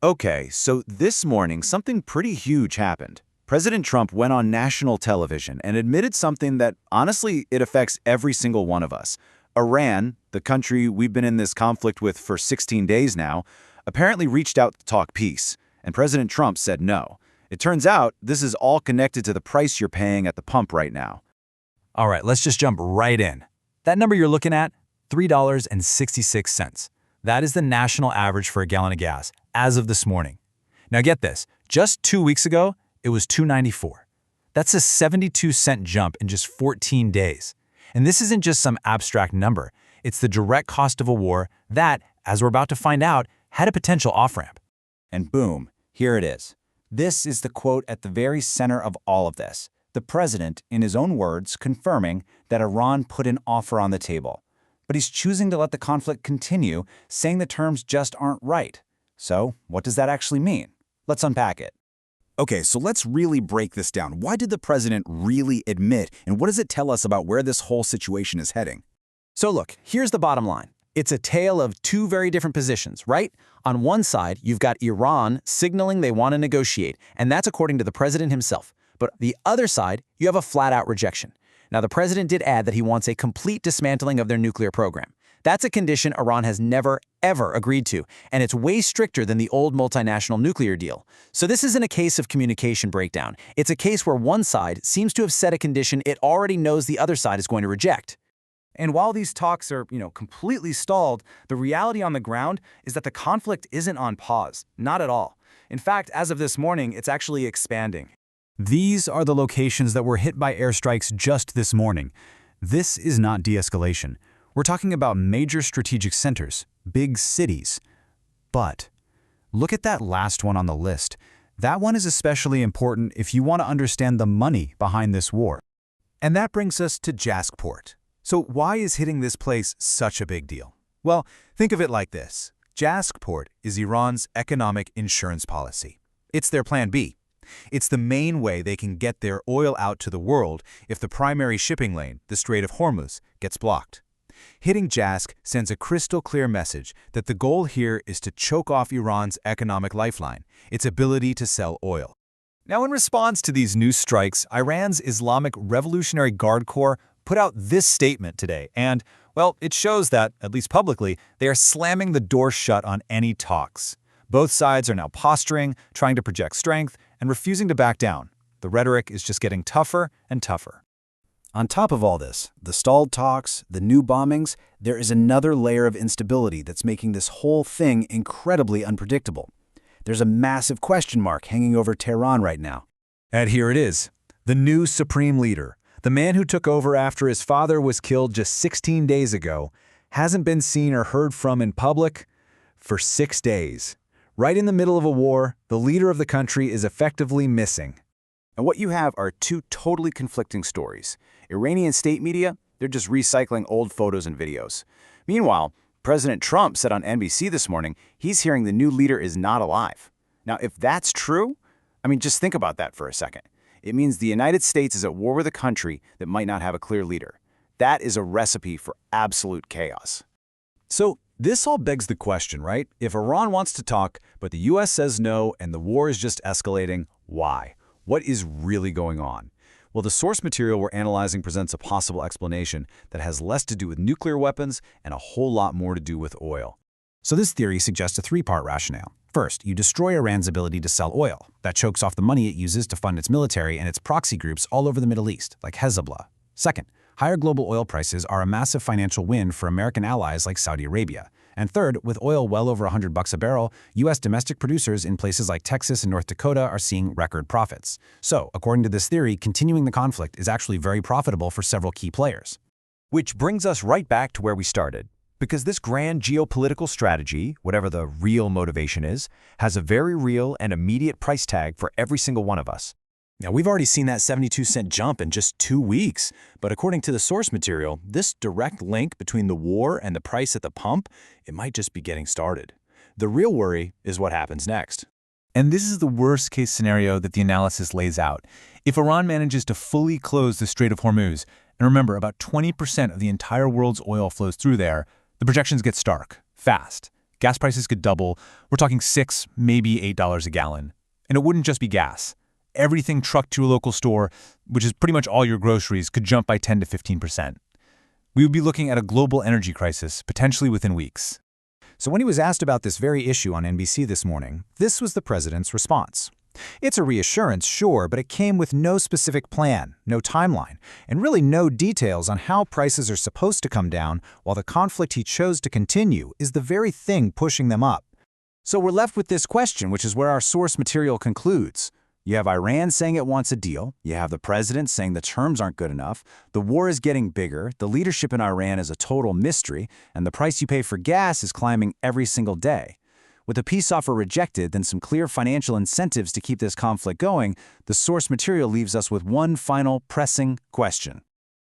Okay, so this morning, something pretty huge happened. President Trump went on national television and admitted something that, honestly, it affects every single one of us. Iran, the country we've been in this conflict with for 16 days now, apparently reached out to talk peace, and President Trump said no. It turns out this is all connected to the price you're paying at the pump right now. All right, let's just jump right in. That number you're looking at, $3.66. That is the national average for a gallon of gas as of this morning. Now get this, just 2 weeks ago, it was $2.94. That's a 72-cent jump in just 14 days. And this isn't just some abstract number. It's the direct cost of a war that, as we're about to find out, had a potential off-ramp. And boom, here it is. This is the quote at the very center of all of this. The president, in his own words, confirming that Iran put an offer on the table. But he's choosing to let the conflict continue, saying the terms just aren't right. So, what does that actually mean? Let's unpack it. Okay, so let's really break this down. Why did the president really admit, and what does it tell us about where this whole situation is heading? So look, here's the bottom line. It's a tale of two very different positions, right? On one side, you've got Iran signaling they want to negotiate, and that's according to the president himself. But the other side, you have a flat-out rejection. Now, the president did add that he wants a complete dismantling of their nuclear program. That's a condition Iran has never, ever agreed to, and it's way stricter than the old multinational nuclear deal. So this isn't a case of communication breakdown. It's a case where one side seems to have set a condition it already knows the other side is going to reject. And while these talks are, completely stalled, the reality on the ground is that the conflict isn't on pause. Not at all. In fact, as of this morning, it's actually expanding. These are the locations that were hit by airstrikes just this morning. This is not de-escalation. We're talking about major strategic centers, big cities. But look at that last one on the list. That one is especially important if you want to understand the money behind this war. And that brings us to Jask port. So why is hitting this place such a big deal? Well, think of it like this. Jask port is Iran's economic insurance policy. It's their plan B. It's the main way they can get their oil out to the world if the primary shipping lane, the Strait of Hormuz, gets blocked. Hitting Jask sends a crystal-clear message that the goal here is to choke off Iran's economic lifeline, its ability to sell oil. Now, in response to these new strikes, Iran's Islamic Revolutionary Guard Corps put out this statement today, and, well, it shows that, at least publicly, they are slamming the door shut on any talks. Both sides are now posturing, trying to project strength, and refusing to back down. The rhetoric is just getting tougher and tougher. On top of all this, the stalled talks, the new bombings, there is another layer of instability that's making this whole thing incredibly unpredictable. There's a massive question mark hanging over Tehran right now. And here it is, the new supreme leader, the man who took over after his father was killed just 16 days ago, hasn't been seen or heard from in public for 6 days. Right in the middle of a war, the leader of the country is effectively missing. And what you have are two totally conflicting stories. Iranian state media, they're just recycling old photos and videos. Meanwhile, President Trump said on NBC this morning he's hearing the new leader is not alive. Now, if that's true, just think about that for a second. It means the United States is at war with a country that might not have a clear leader. That is a recipe for absolute chaos. So, this all begs the question, right? If Iran wants to talk, but the U.S. says no and the war is just escalating, why? What is really going on? Well, the source material we're analyzing presents a possible explanation that has less to do with nuclear weapons and a whole lot more to do with oil. So this theory suggests a three-part rationale. First, you destroy Iran's ability to sell oil. That chokes off the money it uses to fund its military and its proxy groups all over the Middle East, like Hezbollah. Second, higher global oil prices are a massive financial win for American allies like Saudi Arabia. And third, with oil well over $100 a barrel, U.S. domestic producers in places like Texas and North Dakota are seeing record profits. So, according to this theory, continuing the conflict is actually very profitable for several key players. Which brings us right back to where we started. Because this grand geopolitical strategy, whatever the real motivation is, has a very real and immediate price tag for every single one of us. Now, we've already seen that 72-cent jump in just 2 weeks, but according to the source material, this direct link between the war and the price at the pump, it might just be getting started. The real worry is what happens next. And this is the worst-case scenario that the analysis lays out. If Iran manages to fully close the Strait of Hormuz, and remember, about 20% of the entire world's oil flows through there, the projections get stark, fast. Gas prices could double. We're talking $6, maybe $8 a gallon. And it wouldn't just be gas. Everything trucked to a local store, which is pretty much all your groceries, could jump by 10 to 15%. We would be looking at a global energy crisis, potentially within weeks. So when he was asked about this very issue on NBC this morning, this was the president's response. It's a reassurance, sure, but it came with no specific plan, no timeline, and really no details on how prices are supposed to come down while the conflict he chose to continue is the very thing pushing them up. So we're left with this question, which is where our source material concludes. You have Iran saying it wants a deal. You have the president saying the terms aren't good enough. The war is getting bigger. The leadership in Iran is a total mystery. And the price you pay for gas is climbing every single day. With a peace offer rejected, then some clear financial incentives to keep this conflict going, the source material leaves us with one final pressing question.